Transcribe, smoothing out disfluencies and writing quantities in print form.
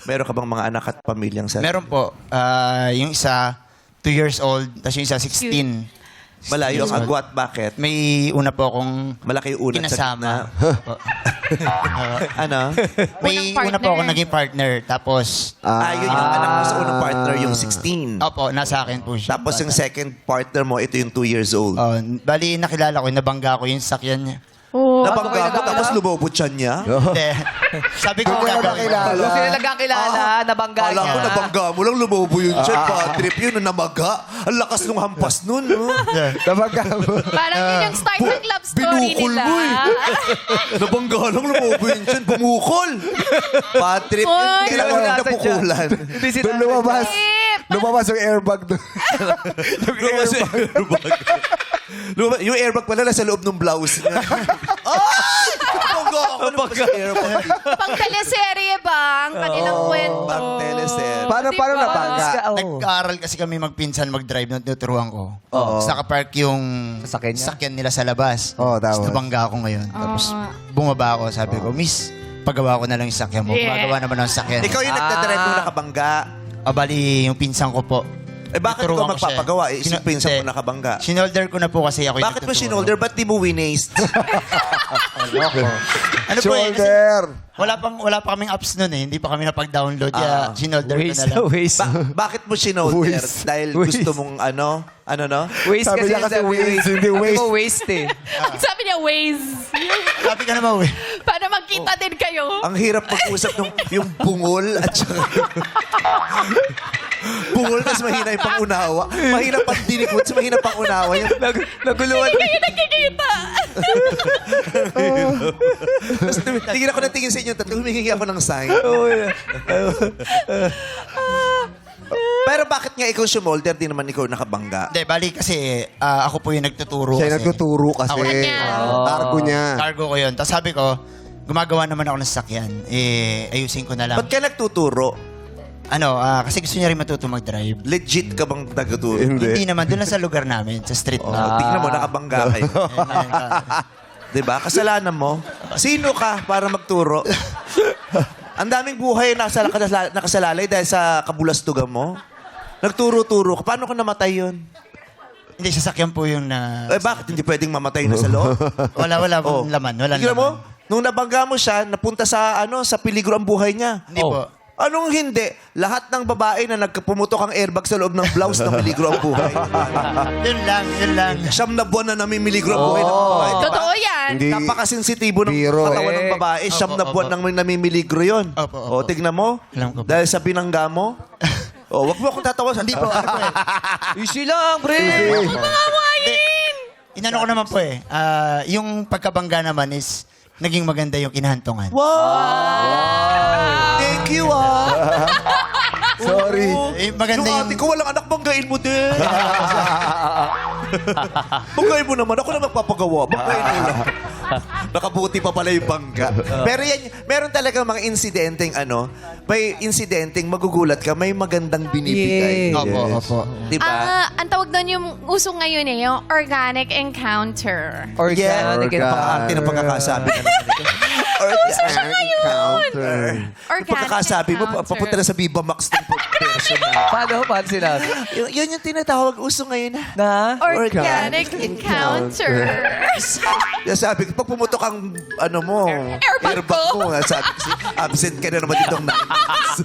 Meron ka bang mga anak at pamilyang sa... Meron po. Yung isa, 2 years old, tapos yung isa, 16. Malayo ang agwat. Bakit? May una po akong Malaki yung unat sa gitna. kinasama. Po. Ano? May Unang una po akong partner. naging partner. Tapos, Yun yung anak mo sa unang partner, yung 16. opo, nasa akin po siya. Tapos yung second partner mo, ito yung 2 years old. Bali, nakilala ko, nabangga ko yung sakyan niya. Oh, Nabangga mo, tapos lumobot siya niya. Hindi. Sabi ko, Kaya gagawin. nakilala. Kung sila nagkakilala, nabangga Alam niya. ko, nabangga mo lang, lumobo yun siya. Bad trip yun, na namaga. Ang lakas nung hampas nun. No? Nabangga mo. Parang yun yung start ng love story Binukol nila. mo eh. Nabangga lang, lumobo yun siya. Bumukol. Bad trip yun. Oy. Kailangan mo Nasa napukulan. Doon lumabas. Tip! Lumabas yung airbag doon. Lumabas yung airbag. Yung airbag pala nasa loob ng blouse niya. Ay! Nabangga ako. Nabangga airbag. Pang teleserye ba? Ang kanilang kwento. Pang teleserye. Paano Diba? nabangga? Nag-aaral kasi kami magpinsan mag-drive na tinuturuan ko. Oo. Tapos nakapark yung Sasakyan niya? sakyan nila sa labas. Oo, Tapos tapos? nabangga ako ngayon. Tapos bumaba ako, sabi ko, Miss, pagawa ko na lang yung sakyan mo. Yeah. Gumagawa naman ng sakyan. Ikaw yung nagdadrive nung nakabangga. Bali, yung pinsan ko po. Eh bakit ikaw Tuturuan ko siya. magpapagawa? Eh, Sino- isipin sa hindi. mo nakabangga. Sinolder ko na po kasi ako yung Bakit mo nagtuturo. sinolder? Ba't di mo winaste? Ano po eh, kasi Shoulder. wala pa kaming apps nun eh. Hindi pa kami napag-download. Kaya sinolder ko na lang. Waste. Bakit mo sinolder? Waste. Dahil Waste. gusto mong ano? Ano no? Waste Sabi niya kasi waste, hindi Sabi waste. mo waste eh. Sabi niya, Waze. Sabi ka naman, eh. Para magkita din kayo. Ang hirap mag-usap ng yung bungol at saka bungol kasi mahina yung pangunawa. Mahina pang dinikot, mahina pang unawa. Yung Naguluhan. Kayo nagkikita. Tapos tingin ako ng tingin sa inyo, tatlo humihingi ako ng sign. Pero bakit nga ikaw sumolder, di naman ikaw nakabangga? Hindi, bali kasi ako po yung nagtuturo. Siya yung kasi. nagtuturo kasi. Ako niya. Cargo niya. Cargo ko yun. Tapos sabi ko, gumagawa naman ako ng sakyan. Ayusin ko na lang. Ba't ka nagtuturo? Kasi gusto niya rin matuto mag-drive. Legit ka bang tagaturo? Hindi naman, doon lang sa lugar namin, sa street Oh, na. tingnan mo, nakabangga kayo. Diba? Kasalanan mo. Sino ka para magturo? Ang daming buhay nakasalalay dahil sa kabulastugan mo. Nagturo-turo ka. Paano kung namatay yun? Hindi, sasakyan po yung na... Eh, bakit hindi pwedeng mamatay na sa loob? Wala Oh. laman. Wala Tingnan mo, laman. nung nabangga mo siya, napunta sa sa peligro ang buhay niya. Hindi po. Anong hindi? Lahat ng babae na nagpumutok ang airbag sa loob ng blouse na peligro ang buhay. Yun lang. Siyam na buwan na namimiligro ang buhay ng babae. diba? Totoo yan. Hindi. Napakasensitibo ng Biro, katawan ng eh. babae. Siyam na buwan nang namimiligro yun. Opo. O, tignan mo. Alam ko po. Dahil sa binangga mo. O, wag mo akong tatawa. Hindi po. Easy lang, pre. Inano ko naman po eh. Yung pagkabangga naman is, naging maganda yung kinahantungan. Thank you, ah. Sorry. Maganda Yung yung... ate ko, walang anak, banggain mo din. Banggain mo naman. Ako na magpapagawa. Banggain mo lang. Nakabuti pa pala yung bangga. Pero yan, meron talaga mga insidenteng may insidenteng magugulat ka, may magandang binibigay. Yes. Opo. Diba? Ang tawag doon yung uso ngayon yung organic encounter. Organic. Organic. Arte ng pagkakasabi na Encounter. Organic pagkakasabi mo, encounter. papunta na sa Viva Max ng person na. Paano sinabi? Yun yung tinatawag uso ngayon na. Na? Organic encounters. Sabi ko, pag pumutok ang, Airbag airbag mo, sabi ko, absent ka na naman ditong 9 months.